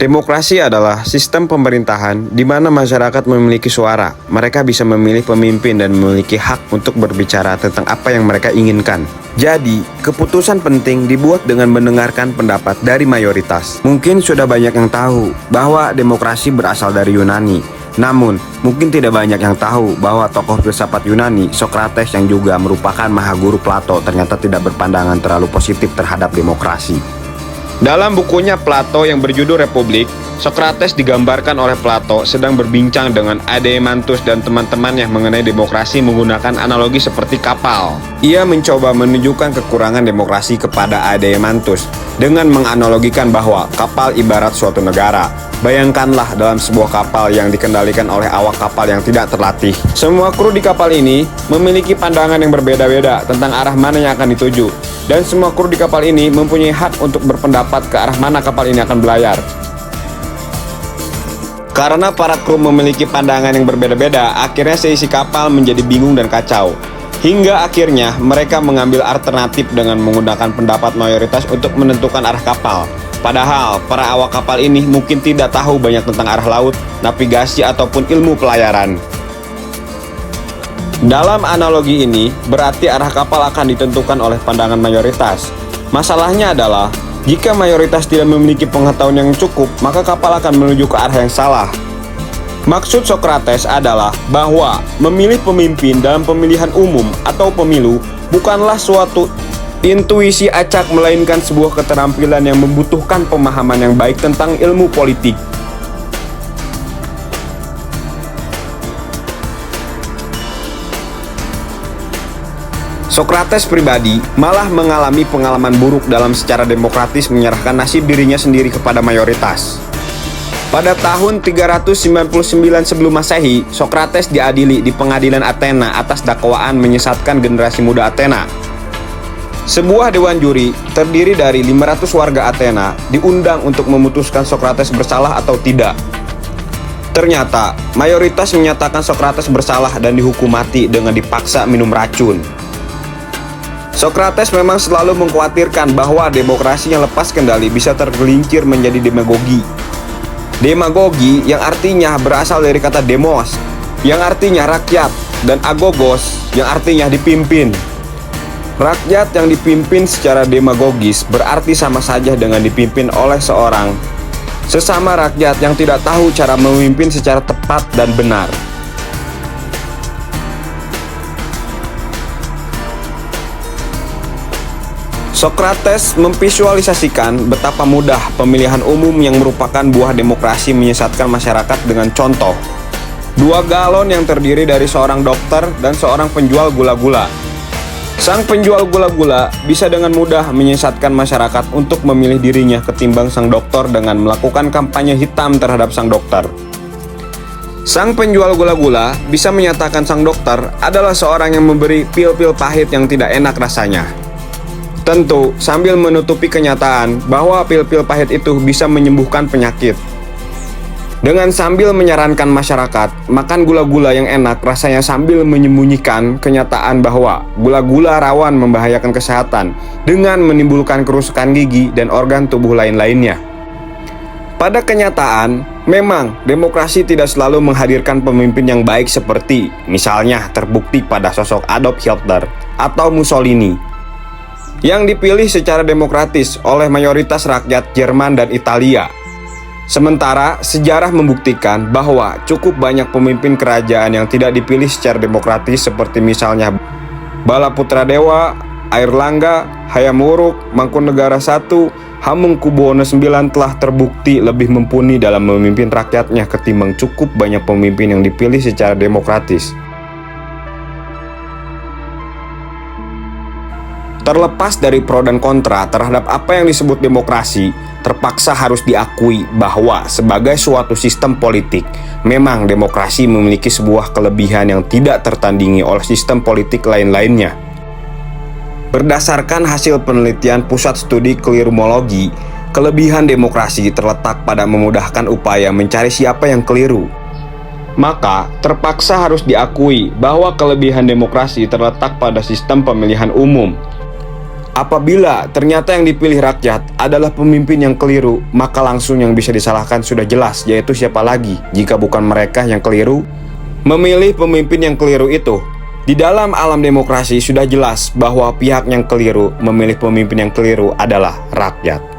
Demokrasi adalah sistem pemerintahan di mana masyarakat memiliki suara. Mereka bisa memilih pemimpin dan memiliki hak untuk berbicara tentang apa yang mereka inginkan. Jadi, keputusan penting dibuat dengan mendengarkan pendapat dari mayoritas. Mungkin sudah banyak yang tahu bahwa demokrasi berasal dari Yunani. Namun, mungkin tidak banyak yang tahu bahwa tokoh filsafat Yunani, Socrates yang juga merupakan mahaguru Plato, ternyata tidak berpandangan terlalu positif terhadap demokrasi. Dalam bukunya Plato yang berjudul Republik, Socrates digambarkan oleh Plato sedang berbincang dengan Adeimantus dan teman-temannya mengenai demokrasi menggunakan analogi seperti kapal. Ia mencoba menunjukkan kekurangan demokrasi kepada Adeimantus dengan menganalogikan bahwa kapal ibarat suatu negara. Bayangkanlah dalam sebuah kapal yang dikendalikan oleh awak kapal yang tidak terlatih. Semua kru di kapal ini memiliki pandangan yang berbeda-beda tentang arah mana yang akan dituju. Dan semua kru di kapal ini mempunyai hak untuk berpendapat ke arah mana kapal ini akan berlayar. Karena para kru memiliki pandangan yang berbeda-beda, akhirnya seisi kapal menjadi bingung dan kacau. Hingga akhirnya mereka mengambil alternatif dengan menggunakan pendapat mayoritas untuk menentukan arah kapal. Padahal para awak kapal ini mungkin tidak tahu banyak tentang arah laut, navigasi ataupun ilmu pelayaran. Dalam analogi ini, berarti arah kapal akan ditentukan oleh pandangan mayoritas. Masalahnya adalah, jika mayoritas tidak memiliki pengetahuan yang cukup, maka kapal akan menuju ke arah yang salah. Maksud Socrates adalah bahwa memilih pemimpin dalam pemilihan umum atau pemilu bukanlah suatu intuisi acak, melainkan sebuah keterampilan yang membutuhkan pemahaman yang baik tentang ilmu politik. Socrates pribadi malah mengalami pengalaman buruk dalam secara demokratis menyerahkan nasib dirinya sendiri kepada mayoritas. Pada tahun 399 sebelum Masehi, Socrates diadili di pengadilan Athena atas dakwaan menyesatkan generasi muda Athena. Sebuah dewan juri terdiri dari 500 warga Athena diundang untuk memutuskan Socrates bersalah atau tidak. Ternyata, mayoritas menyatakan Socrates bersalah dan dihukum mati dengan dipaksa minum racun. Socrates memang selalu mengkhawatirkan bahwa demokrasi yang lepas kendali bisa tergelincir menjadi demagogi. Demagogi yang artinya berasal dari kata demos, yang artinya rakyat, dan agogos, yang artinya dipimpin. Rakyat yang dipimpin secara demagogis berarti sama saja dengan dipimpin oleh seorang sesama rakyat yang tidak tahu cara memimpin secara tepat dan benar. Socrates memvisualisasikan betapa mudah pemilihan umum yang merupakan buah demokrasi menyesatkan masyarakat dengan contoh 2 galon yang terdiri dari seorang dokter dan seorang penjual gula-gula. Sang penjual gula-gula bisa dengan mudah menyesatkan masyarakat untuk memilih dirinya ketimbang sang dokter dengan melakukan kampanye hitam terhadap sang dokter. Sang penjual gula-gula bisa menyatakan sang dokter adalah seorang yang memberi pil-pil pahit yang tidak enak rasanya. Tentu sambil menutupi kenyataan bahwa pil-pil pahit itu bisa menyembuhkan penyakit. Dengan sambil menyarankan masyarakat makan gula-gula yang enak rasanya sambil menyembunyikan kenyataan bahwa gula-gula rawan membahayakan kesehatan dengan menimbulkan kerusakan gigi dan organ tubuh lain-lainnya. Pada kenyataan, memang demokrasi tidak selalu menghadirkan pemimpin yang baik seperti misalnya terbukti pada sosok Adolf Hitler atau Mussolini yang dipilih secara demokratis oleh mayoritas rakyat Jerman dan Italia. Sementara sejarah membuktikan bahwa cukup banyak pemimpin kerajaan yang tidak dipilih secara demokratis seperti misalnya Balaputradewa, Airlangga, Hayam Wuruk, Mangkunegara I, Hamengkubuwono IX telah terbukti lebih mumpuni dalam memimpin rakyatnya ketimbang cukup banyak pemimpin yang dipilih secara demokratis. Terlepas dari pro dan kontra terhadap apa yang disebut demokrasi, terpaksa harus diakui bahwa sebagai suatu sistem politik, memang demokrasi memiliki sebuah kelebihan yang tidak tertandingi oleh sistem politik lain-lainnya. Berdasarkan hasil penelitian Pusat Studi Kelirumologi, kelebihan demokrasi terletak pada memudahkan upaya mencari siapa yang keliru. Maka, terpaksa harus diakui bahwa kelebihan demokrasi terletak pada sistem pemilihan umum. Apabila ternyata yang dipilih rakyat adalah pemimpin yang keliru, maka langsung yang bisa disalahkan sudah jelas, yaitu siapa lagi jika bukan mereka yang keliru memilih pemimpin yang keliru itu. Di dalam alam demokrasi sudah jelas bahwa pihak yang keliru memilih pemimpin yang keliru adalah rakyat.